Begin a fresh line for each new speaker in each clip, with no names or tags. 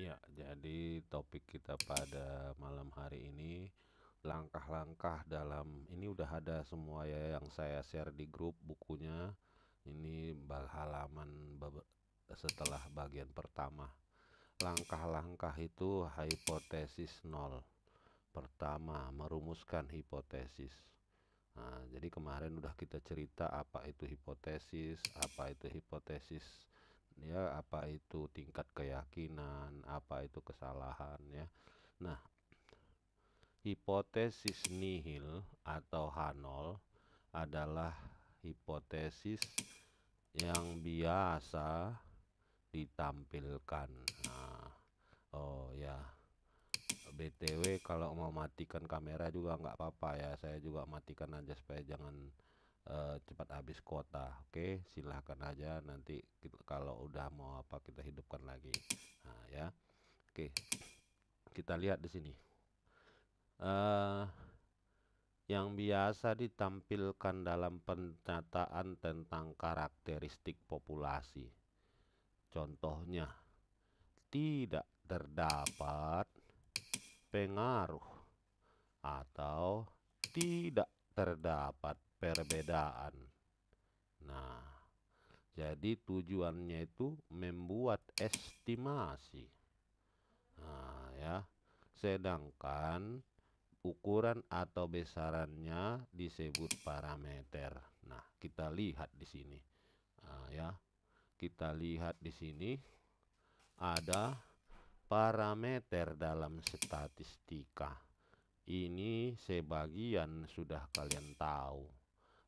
Ya, jadi topik kita pada malam hari ini langkah-langkah dalam ini udah ada semua ya yang saya share di grup bukunya. Ini halaman setelah bagian pertama. Langkah-langkah itu hipotesis nol. Pertama, merumuskan hipotesis. Nah, jadi kemarin udah kita cerita apa itu hipotesis, apa itu hipotesis, ya, apa itu tingkat keyakinan, apa itu kesalahan, ya. Nah, hipotesis nihil atau H0 adalah hipotesis yang biasa ditampilkan. Nah, oh ya, BTW kalau mau matikan kamera juga nggak apa-apa ya, saya juga matikan aja supaya jangan cepat habis kuota. Oke, silahkan aja nanti kalau udah mau apa kita hidupkan lagi. Nah ya, oke, kita lihat di sini. eh yang biasa ditampilkan dalam penyataan tentang karakteristik populasi. Contohnya, tidak terdapat pengaruh atau tidak terdapat perbedaan. Nah, jadi tujuannya itu membuat estimasi. Nah, ya. Sedangkan ukuran atau besarannya disebut parameter. Nah, kita lihat di sini. Nah, ya. Kita lihat di sini ada parameter dalam statistika. Ini sebagian sudah kalian tahu.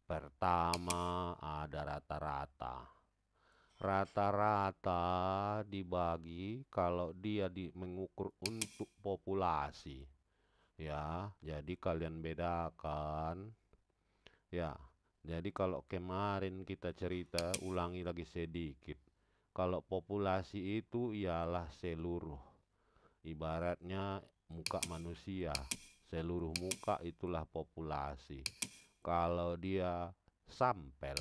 Pertama ada rata-rata. Rata-rata dibagi kalau dia mengukur untuk populasi. Ya, jadi kalian bedakan. Ya, jadi kalau kemarin kita cerita, ulangi lagi sedikit. Kalau populasi itu ialah seluruh. Ibaratnya muka manusia. Seluruh muka itulah populasi. Kalau dia sampel,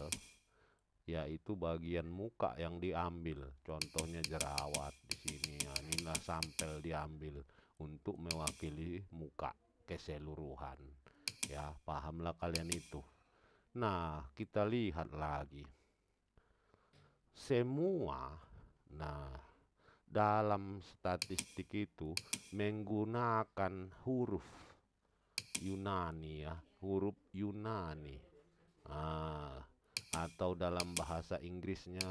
yaitu bagian muka yang diambil. Contohnya jerawat di sini. Ya, inilah sampel diambil untuk mewakili muka keseluruhan. Ya, pahamlah kalian itu. Nah, kita lihat lagi. Semua, nah, dalam statistik itu menggunakan huruf Yunani ya, huruf Yunani. Ah, atau dalam bahasa Inggrisnya,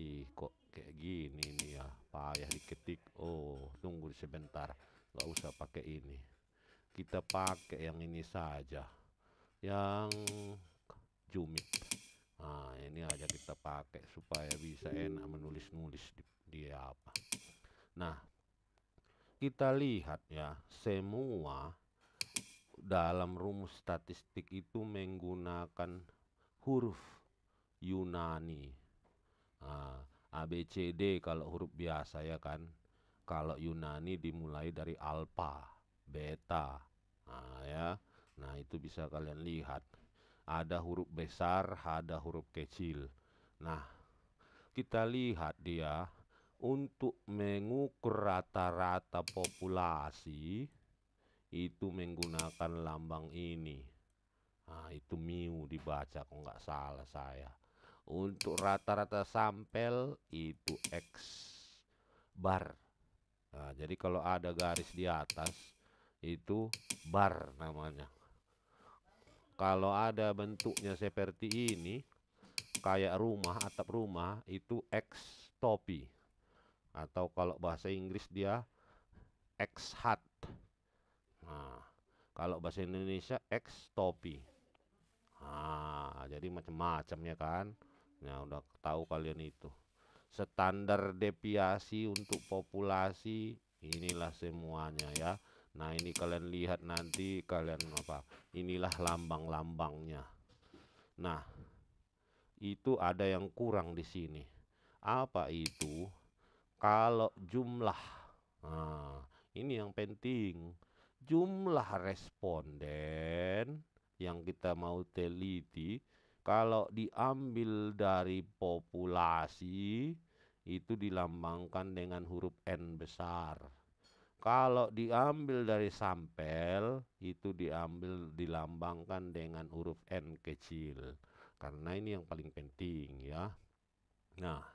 ih kok kayak gini nih ya, payah diketik. Oh, tunggu sebentar, nggak usah pakai ini. Kita pakai yang ini saja, yang Jumit. Nah, ini aja kita pakai supaya bisa enak menulis-nulis di apa. Nah, kita lihat ya, semua dalam rumus statistik itu menggunakan huruf Yunani. Nah, A, B, C, D kalau huruf biasa ya kan. Kalau Yunani dimulai dari alfa, beta. Nah, ya. Nah, itu bisa kalian lihat. Ada huruf besar, ada huruf kecil. Nah, kita lihat dia untuk mengukur rata-rata populasi itu menggunakan lambang ini. Nah, itu mu dibaca kok nggak salah saya. Untuk rata-rata sampel itu X bar. Nah, jadi kalau ada garis di atas itu bar namanya. Kalau ada bentuknya seperti ini, kayak rumah, atap rumah, itu X topi. Atau kalau bahasa Inggris dia X hat. Nah, kalau bahasa Indonesia X topi. Nah, jadi macam-macam ya kan. Nah, udah tahu kalian itu. Standar deviasi untuk populasi inilah semuanya ya. Nah, ini kalian lihat nanti kalian apa? Inilah lambang-lambangnya. Nah, itu ada yang kurang di sini. Apa itu? Kalau jumlah. Nah, ini yang penting. Jumlah responden yang kita mau teliti kalau diambil dari populasi itu dilambangkan dengan huruf N besar. Kalau diambil dari sampel, itu dilambangkan dengan huruf N kecil. Karena ini yang paling penting ya. Nah,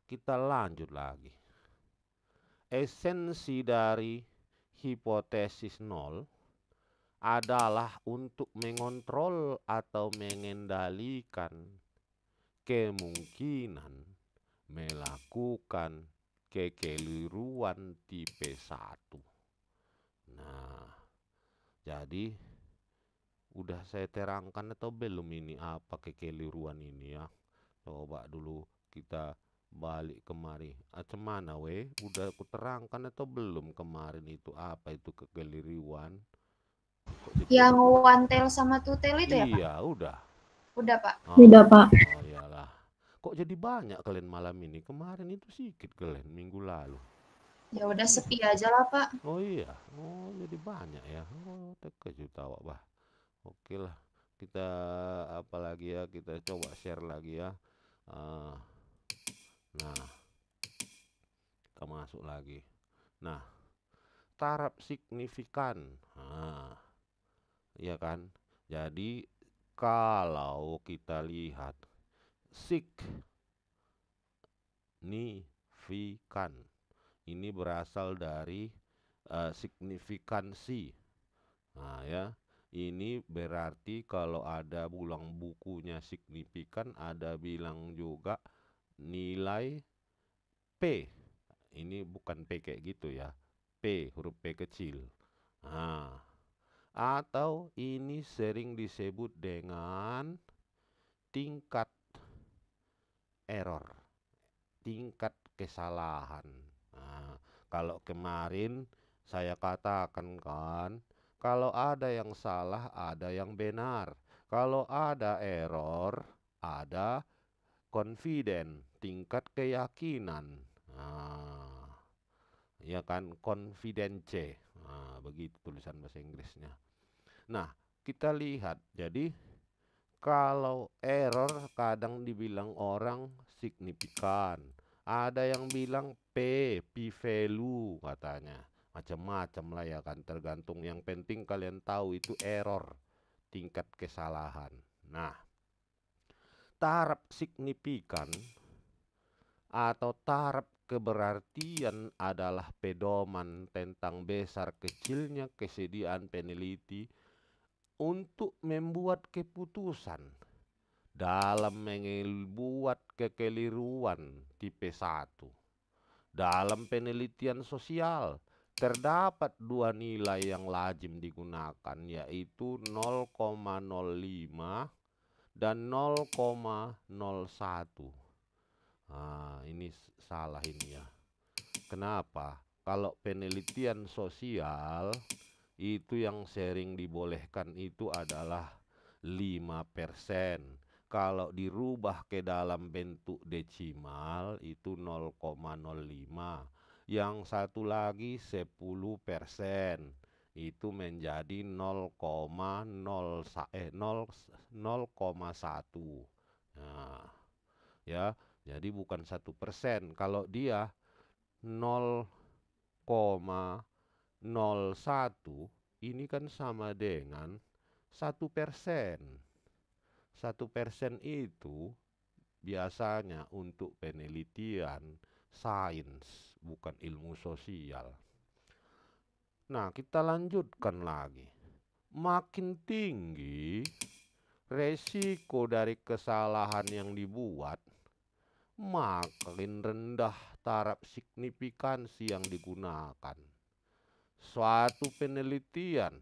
kita lanjut lagi. Esensi dari hipotesis nol adalah untuk mengontrol atau mengendalikan kemungkinan melakukan kekeliruan tipe 1. Nah, jadi udah saya terangkan atau belum ini apa kekeliruan ini ya? Coba dulu kita balik kemari. Mana udah aku terangkan atau belum kemarin itu apa itu kekeliruan?
Yang one tail sama two tail itu ya Pak?
Iya, udah.
Udah Pak.
Udah, Pak.
Oh iyalah. Kok jadi banyak kalian malam ini? Kemarin itu sedikit kalian minggu lalu.
Ya udah sepi aja lah Pak.
Oh iya. Oh jadi banyak ya. Oh terkejut awak bah. Oke lah. Kita apa lagi ya? Kita coba share lagi ya. Nah, kita masuk lagi. Nah, taraf signifikan. Nah, iya kan? Jadi kalau kita lihat signifikan ini berasal dari signifikansi. Nah ya, ini berarti kalau ada ulang bukunya signifikan, ada bilang juga nilai P. Ini bukan P kayak gitu ya. P, huruf P kecil. Nah, atau ini sering disebut dengan tingkat error, tingkat kesalahan. Nah, kalau kemarin saya katakan kan, kalau ada yang salah, ada yang benar. Kalau ada error, ada confident, tingkat keyakinan. Nah, ya kan, confidence. Nah, begitu tulisan bahasa Inggrisnya. Nah, kita lihat. Jadi, kalau error kadang dibilang orang signifikan. Ada yang bilang p-value katanya. Macam-macam lah ya kan, tergantung. Yang penting kalian tahu itu error, tingkat kesalahan. Nah, taraf signifikan atau taraf keberartian adalah pedoman tentang besar kecilnya kesediaan peneliti untuk membuat keputusan dalam membuat kekeliruan tipe 1. Dalam penelitian sosial, terdapat dua nilai yang lazim digunakan, yaitu 0,05 dan 0,01. Nah, ini salah ini ya. Kenapa? Kalau penelitian sosial, itu yang sering dibolehkan itu adalah 5%. Kalau dirubah ke dalam bentuk desimal itu 0,05. Yang satu lagi 10%. Itu menjadi 0,1. Nah, ya, jadi bukan 1%. Kalau dia 0,01 ini kan sama dengan 1%. 1% itu biasanya untuk penelitian sains, bukan ilmu sosial. Nah, kita lanjutkan lagi. Makin tinggi resiko dari kesalahan yang dibuat, makin rendah taraf signifikansi yang digunakan. Suatu penelitian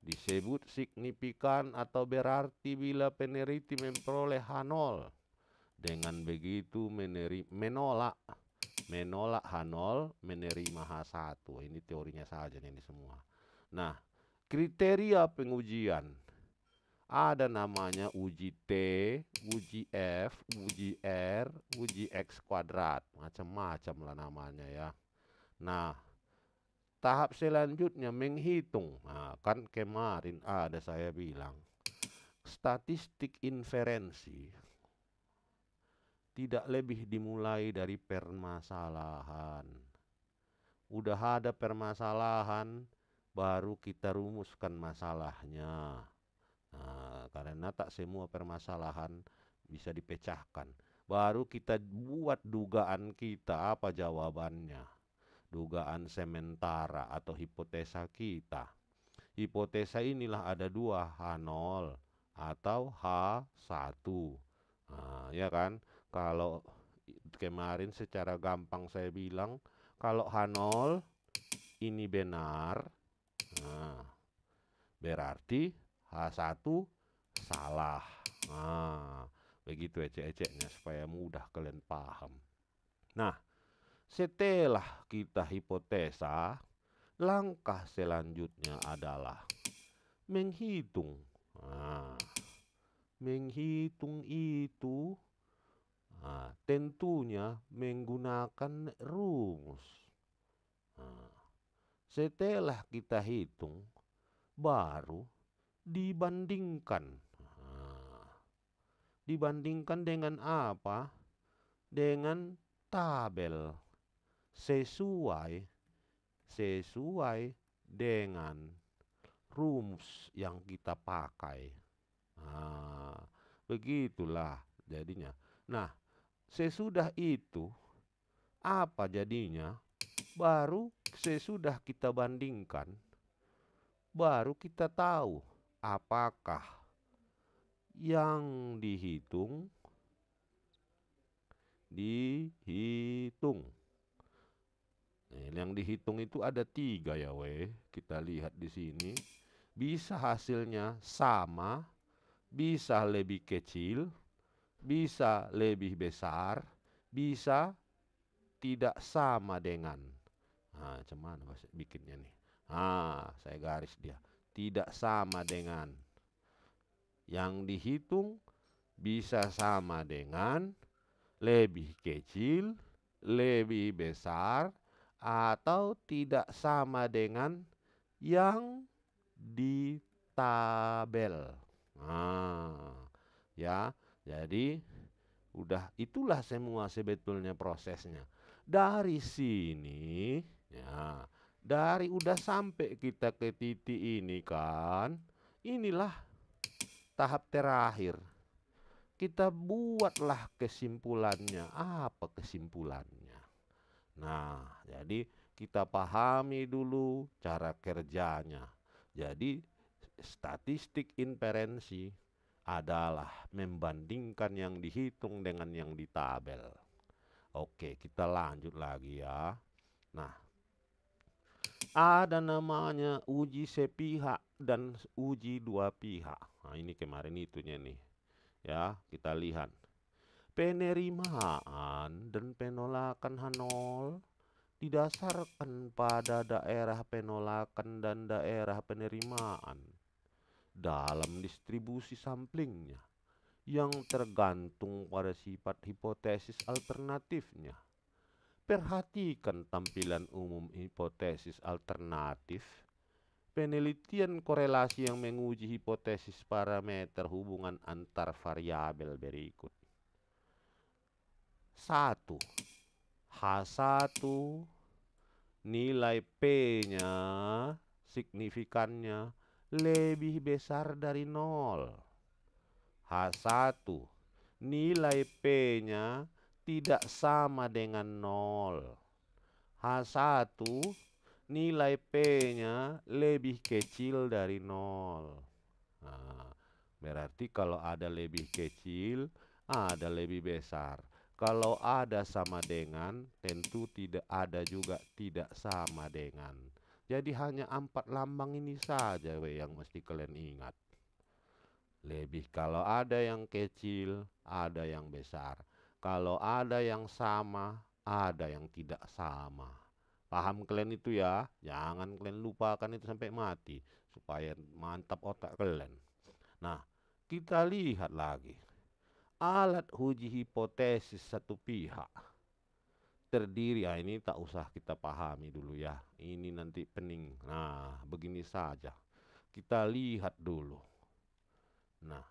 disebut signifikan atau berarti bila peneliti memperoleh H0. Dengan begitu menolak H0, menerima H1. Ini teorinya saja ini semua. Nah, kriteria pengujian. Ada namanya uji T, uji F, uji R, uji X kuadrat. Macam-macam lah namanya ya. Nah, tahap selanjutnya menghitung. Nah, kan kemarin ada saya bilang. Statistik inferensi tidak lebih dimulai dari permasalahan. Udah ada permasalahan, baru kita rumuskan masalahnya. Nah, karena tak semua permasalahan bisa dipecahkan. Baru kita buat dugaan kita apa jawabannya. Dugaan sementara atau hipotesa kita. Hipotesa inilah ada dua, H0 atau H1. Nah, ya kan? Kalau kemarin secara gampang saya bilang, kalau H0 ini benar, nah, berarti H1 salah. Nah, begitu ecek-eceknya supaya mudah kalian paham. Nah, setelah kita hipotesa, langkah selanjutnya adalah menghitung. Nah, menghitung itu tentunya menggunakan rumus. Nah, setelah kita hitung, baru dibandingkan. Nah, dibandingkan dengan apa? Dengan tabel. Sesuai dengan rumus yang kita pakai. Nah, begitulah jadinya. Nah, sesudah itu apa jadinya? Baru sesudah kita bandingkan, baru kita tahu apakah yang dihitung. Yang dihitung itu ada 3 ya weh. Kita lihat di sini. Bisa hasilnya sama, bisa lebih kecil, bisa lebih besar, bisa tidak sama dengan. Nah, cuman bikinnya nih. Saya garis dia. Tidak sama dengan. Yang dihitung bisa sama dengan, lebih kecil, lebih besar, atau tidak sama dengan yang di tabel. Ya, jadi udah itulah semua sebetulnya prosesnya. Dari sini, ya, dari udah sampai kita ke titik ini kan, inilah tahap terakhir. Kita buatlah kesimpulannya. Apa kesimpulannya? Nah, jadi kita pahami dulu cara kerjanya. Jadi statistik inferensi adalah membandingkan yang dihitung dengan yang ditabel. Oke, kita lanjut lagi ya. Nah, ada namanya uji sepihak dan uji dua pihak. Nah, ini kemarin itunya nih. Ya, kita lihat. Penerimaan dan penolakan H0 didasarkan pada daerah penolakan dan daerah penerimaan dalam distribusi samplingnya yang tergantung pada sifat hipotesis alternatifnya. Perhatikan tampilan umum hipotesis alternatif. Penelitian korelasi yang menguji hipotesis parameter hubungan antar variabel berikut. 1. H1 nilai P-nya signifikannya lebih besar dari 0. H1 nilai P-nya tidak sama dengan 0. H1 nilai P-nya lebih kecil dari 0. Nah, berarti kalau ada lebih kecil, ada lebih besar. Kalau ada sama dengan, tentu tidak ada juga tidak sama dengan. Jadi hanya 4 lambang ini saja yang mesti kalian ingat. Lebih kalau ada yang kecil, ada yang besar. Kalau ada yang sama, ada yang tidak sama. Paham kalian itu ya? Jangan kalian lupakan itu sampai mati. Supaya mantap otak kalian. Nah, kita lihat lagi. Alat uji hipotesis satu pihak terdiri, ini tak usah kita pahami dulu ya. Ini nanti pening. Nah, begini saja. Kita lihat dulu. Nah,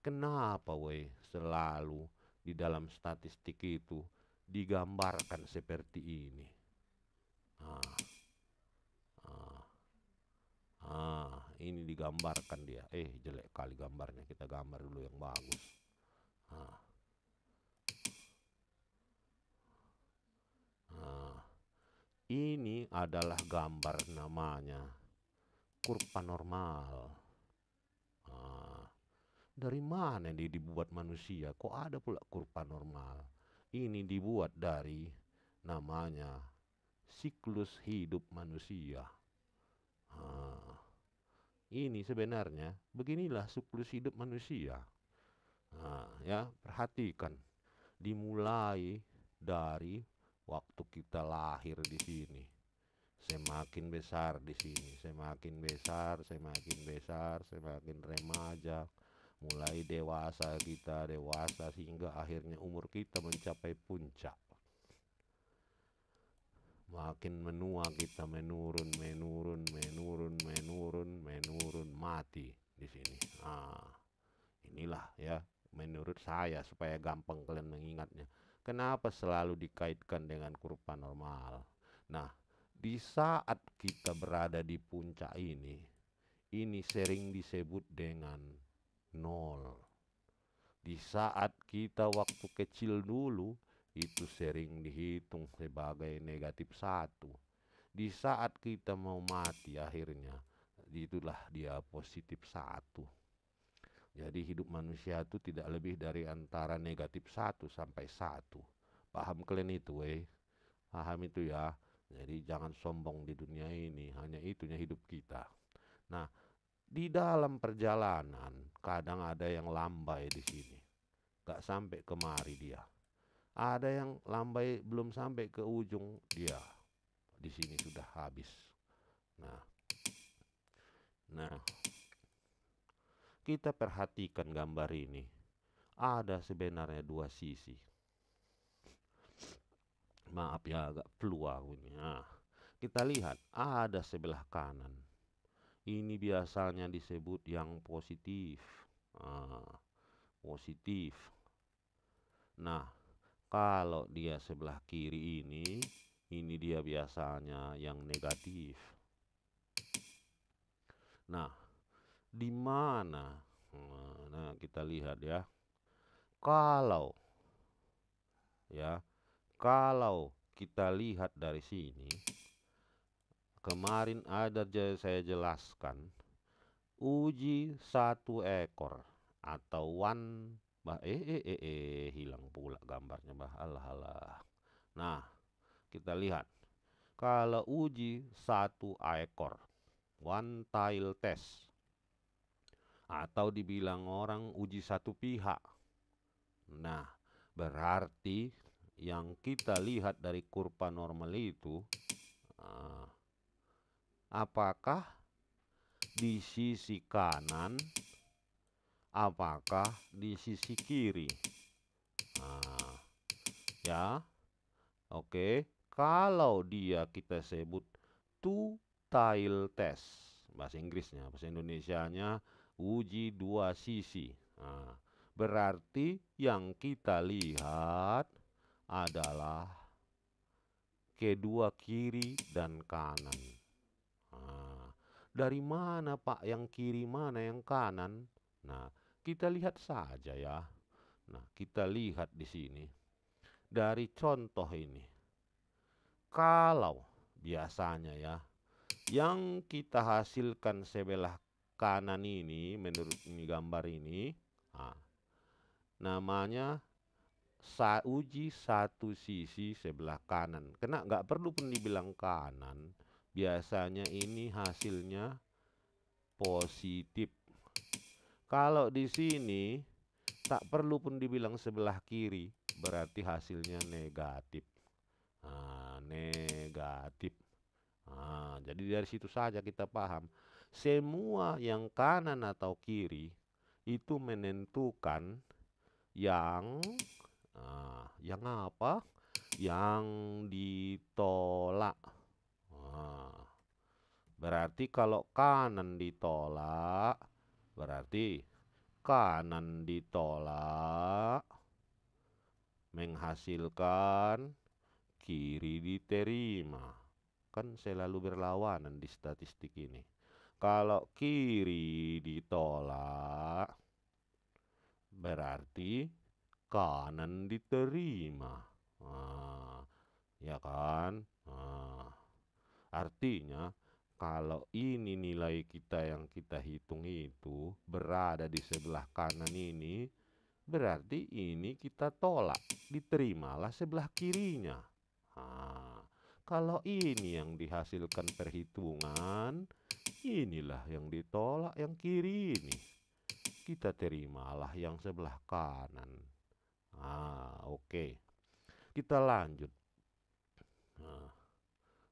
kenapa selalu di dalam statistik itu digambarkan seperti ini. Ini digambarkan dia. Jelek kali gambarnya. Kita gambar dulu yang bagus. Ini adalah gambar namanya kurva normal. Dari mana dia dibuat manusia? Kok ada pula kurva normal? Ini dibuat dari namanya siklus hidup manusia. Ini sebenarnya beginilah siklus hidup manusia. Ya, perhatikan. Dimulai dari waktu kita lahir di sini, semakin besar di sini, semakin besar, semakin besar, semakin remaja, mulai dewasa kita, dewasa hingga akhirnya umur kita mencapai puncak. Makin menua kita menurun, menurun, menurun, menurun, menurun, mati di sini. Inilah ya, menurut saya supaya gampang kalian mengingatnya. Kenapa selalu dikaitkan dengan kurva normal? Nah, di saat kita berada di puncak ini sering disebut dengan nol. Di saat kita waktu kecil dulu, itu sering dihitung sebagai negatif 1. Di saat kita mau mati akhirnya, itulah dia positif 1. Jadi hidup manusia itu tidak lebih dari antara negatif 1 sampai 1. Paham kalian itu Paham itu ya. Jadi jangan sombong di dunia ini, hanya itunya hidup kita. Nah, di dalam perjalanan kadang ada yang lambai di sini. Gak sampai kemari dia. Ada yang lambai belum sampai ke ujung, dia di sini sudah habis. Nah, kita perhatikan gambar ini. Ada sebenarnya 2 sisi. Maaf ya, agak flu aku ini. Kita lihat ada sebelah kanan. Ini biasanya disebut yang positif. Positif. Nah, kalau dia sebelah kiri ini dia biasanya yang negatif. Nah, di mana? Nah, kita lihat ya. Kalau kita lihat dari sini, kemarin ada saya jelaskan uji 1 ekor atau hilang pula gambarnya alah. Nah, kita lihat kalau uji 1 ekor, one tile test, atau dibilang orang uji 1 pihak. Nah, berarti yang kita lihat dari kurva normal itu, apakah di sisi kanan, apakah di sisi kiri? Ya, oke. Kalau dia kita sebut two tile test, bahasa Inggrisnya, bahasa Indonesianya uji 2 sisi. Berarti yang kita lihat adalah kedua kiri dan kanan. Dari mana Pak yang kiri, mana yang kanan? Nah, kita lihat saja ya. Nah, kita lihat di sini. Dari contoh ini. Kalau biasanya ya, yang kita hasilkan sebelah kanan ini, menurut ini gambar ini, namanya uji 1 sisi sebelah kanan. Kena nggak perlu pun dibilang kanan. Biasanya ini hasilnya positif. Kalau di sini tak perlu pun dibilang sebelah kiri, berarti hasilnya negatif. Negatif. Jadi dari situ saja kita paham. Semua yang kanan atau kiri itu menentukan yang apa? Yang ditolak. Berarti kalau kanan ditolak, berarti kanan ditolak, menghasilkan kiri diterima. Kan selalu berlawanan di statistik ini. Kalau kiri ditolak, berarti kanan diterima. Nah, ya kan? Nah, artinya kalau ini nilai kita yang kita hitung itu berada di sebelah kanan ini, berarti ini kita tolak, diterimalah sebelah kirinya. Nah, kalau ini yang dihasilkan perhitungan, inilah yang ditolak yang kiri ini. Kita terimalah yang sebelah kanan. Oke. Kita lanjut. Nah,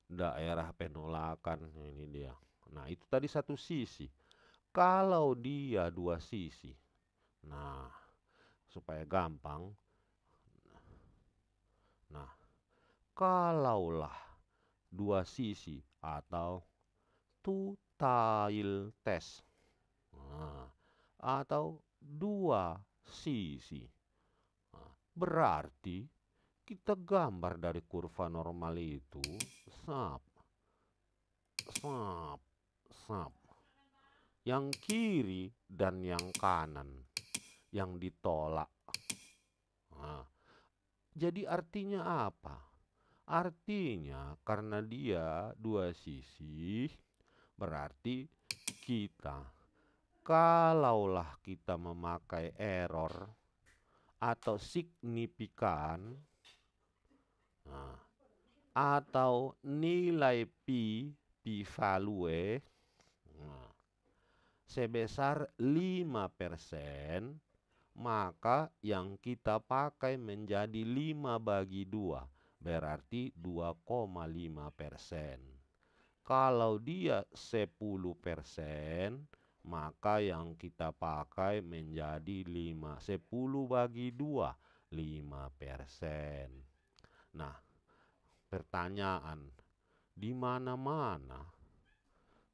daerah penolakan ini dia. Nah, itu tadi satu sisi. Kalau dia dua sisi. Nah, supaya gampang. Nah, kalaulah dua sisi atau two-tailed test. Nah, atau dua sisi. Nah, berarti kita gambar dari kurva normal itu sap, sap, sap. Yang kiri dan yang kanan yang ditolak. Nah, jadi artinya apa? Artinya karena dia dua sisi, berarti kita, kalaulah kita memakai error atau signifikan, nah, atau nilai p value, nah, sebesar 5%, maka yang kita pakai menjadi 5/2, berarti 2,5%. Kalau dia 10%, maka yang kita pakai menjadi 10/2, 5%. Nah, pertanyaan, di mana-mana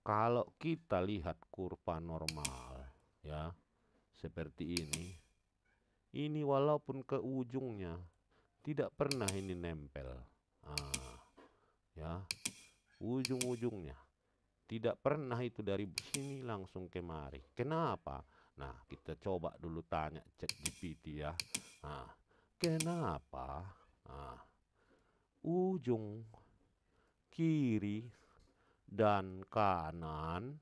kalau kita lihat kurva normal, ya, seperti ini walaupun ke ujungnya tidak pernah ini nempel. Ya, ujung-ujungnya tidak pernah itu dari sini langsung kemari. Kenapa? Nah, kita coba dulu tanya ChatGPT ya. Nah, kenapa ujung kiri dan kanan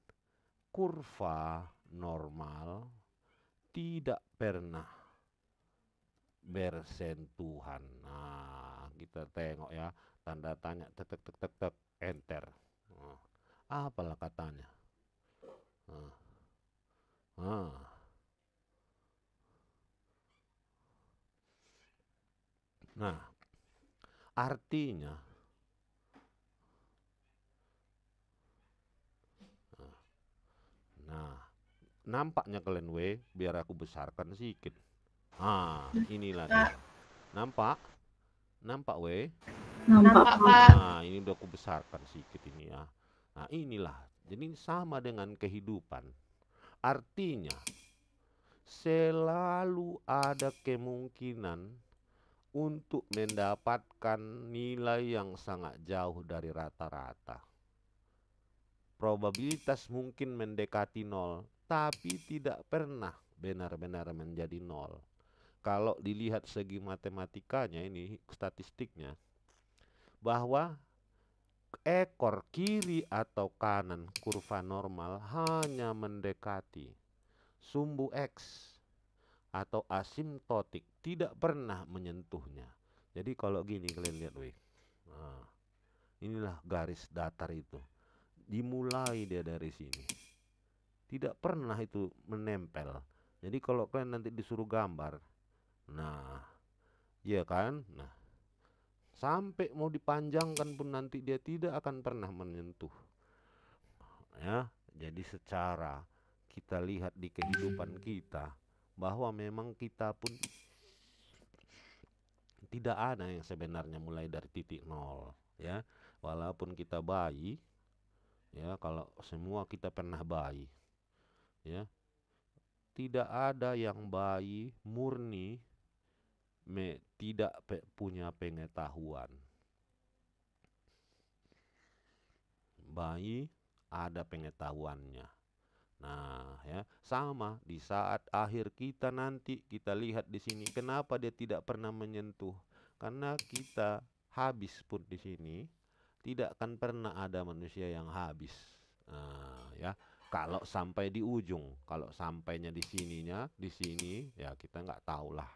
kurva normal tidak pernah bersentuhan? Nah, kita tengok ya, tanda tanya, tek tek tek tek tek, enter. Nah, apalah katanya? Nah, nah, artinya, nah, nampaknya kalian biar aku besarkan sedikit. Inilah dia.
Pak,
Nampak? Nampak
nampak Pak.
Nah, ini udah aku besarkan sedikit ini ya. Nah, inilah. Jadi sama dengan kehidupan. Artinya, selalu ada kemungkinan untuk mendapatkan nilai yang sangat jauh dari rata-rata. Probabilitas mungkin mendekati 0, tapi tidak pernah benar-benar menjadi 0. Kalau dilihat segi matematikanya ini, statistiknya, bahwa ekor kiri atau kanan kurva normal hanya mendekati sumbu X atau asimptotik, tidak pernah menyentuhnya. Jadi kalau gini kalian lihat nah, inilah garis datar itu. Dimulai dia dari sini. Tidak pernah itu menempel. Jadi kalau kalian nanti disuruh gambar, nah, iya kan? Nah, sampai mau dipanjangkan pun nanti dia tidak akan pernah menyentuh. Ya, jadi secara kita lihat di kehidupan kita bahwa memang kita pun tidak ada yang sebenarnya mulai dari titik nol, ya. Walaupun kita bayi, ya, kalau semua kita pernah bayi, ya, tidak ada yang bayi murni tidak punya pengetahuan. Bayi ada pengetahuannya. Nah, ya, sama di saat akhir kita nanti kita lihat di sini kenapa dia tidak pernah menyentuh? Karena kita habis pun di sini tidak akan pernah ada manusia yang habis. Nah, ya, kalau sampai di ujung, kalau sampainya di sininya, di sini, ya kita nggak tahulah.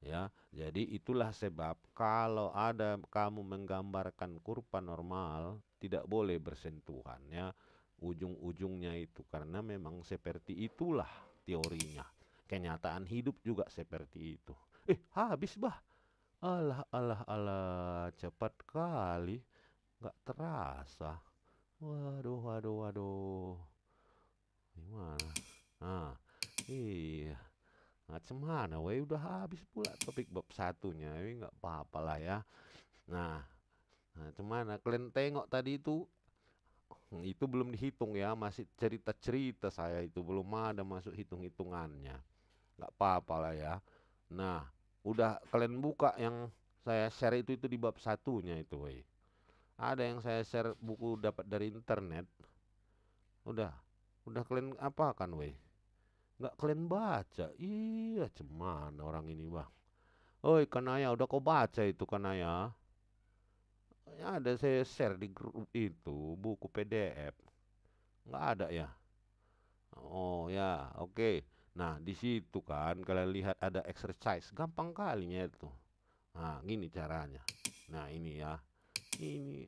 Ya, jadi itulah sebab kalau ada kamu menggambarkan kurva normal tidak boleh bersentuhan ya ujung-ujungnya itu karena memang seperti itulah teorinya. Kenyataan hidup juga seperti itu. Habis bah. Alah alah alah cepat kali. Nggak terasa. Waduh waduh waduh. Gimana? Ah, iya. Macam mana, weh udah habis pula topik bab satunya, ini nggak apa-apa lah ya. Nah, cuman kalian tengok tadi itu belum dihitung ya, masih cerita-cerita saya itu belum ada masuk hitung-hitungannya. Nggak apa-apa lah ya. Nah, udah kalian buka yang saya share itu di bab satunya itu, weh. Ada yang saya share buku dapat dari internet. Udah kalian apa kan, weh? Nggak kalian baca. Iya, cuman orang ini, bang. Oi Kanaya, udah kau baca itu Kanaya? Ya, ada saya share di grup itu buku PDF. Nggak ada ya? Oh ya, oke. Nah di situ kan kalian lihat ada exercise, gampang kalinya itu. Nah gini caranya. Nah ini ya, ini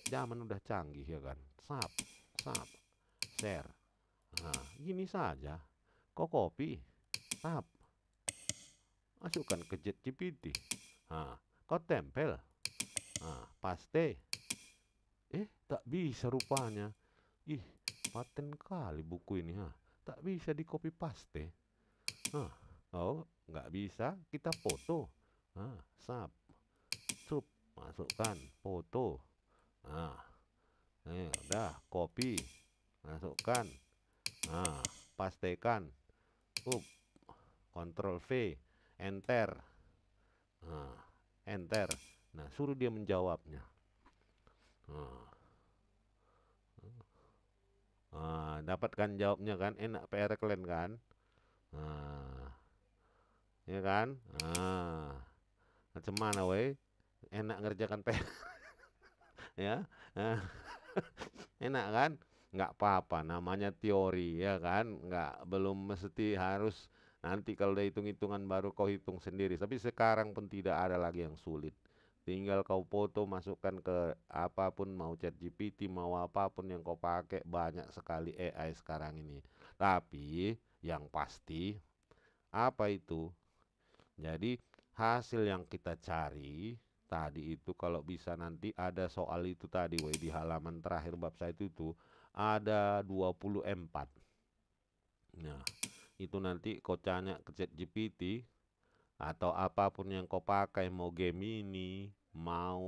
zaman udah canggih ya kan. Sap, sap, share. Nah gini saja. Kau copy, sap, masukkan ke ChatGPT. Nah, kau tempel. Nah, paste. Tak bisa rupanya. Ih, paten kali buku ini, ha. Tak bisa di copy paste. Hah. Oh, nggak bisa. Kita foto. Sap, sup, masukkan foto. Nah, udah copy, masukkan. Nah, pastekan. Control V, enter. Nah, enter. Nah, suruh dia menjawabnya. Dapatkan jawabnya kan, enak PR kalian kan. Ya kan. Macam mana weh, enak ngerjakan PR. Ya. Enak kan. Nggak apa-apa, namanya teori ya kan, belum mesti harus nanti kalau udah hitung-hitungan baru kau hitung sendiri. Tapi sekarang pun tidak ada lagi yang sulit. Tinggal kau foto, masukkan ke apapun, mau ChatGPT, mau apapun yang kau pakai, banyak sekali AI sekarang ini. Tapi yang pasti apa itu? Jadi hasil yang kita cari tadi itu kalau bisa nanti ada soal itu tadi weh di halaman terakhir bab saya itu ada 24. Nah, itu nanti kau tanya ke ChatGPT atau apapun yang kau pakai, mau Gemini, mau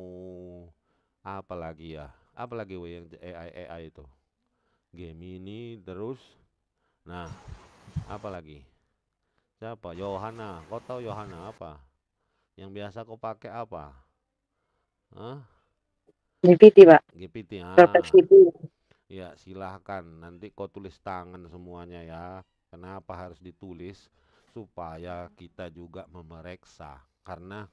apa lagi ya? Apa lagi weh yang AI itu? Gemini terus. Nah, apa lagi? Siapa? Yohana. Kau tahu Yohana apa? Yang biasa kau pakai apa? Hah?
GPT, Pak.
GPT.
Perplexity.
Ya, silahkan. Nanti kau tulis tangan semuanya ya. Kenapa harus ditulis? Supaya kita juga memeriksa. Karena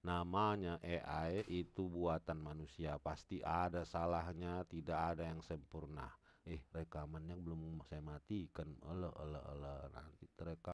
namanya AI itu buatan manusia. Pasti ada salahnya, tidak ada yang sempurna. Rekamannya belum saya matikan. Nanti terekam.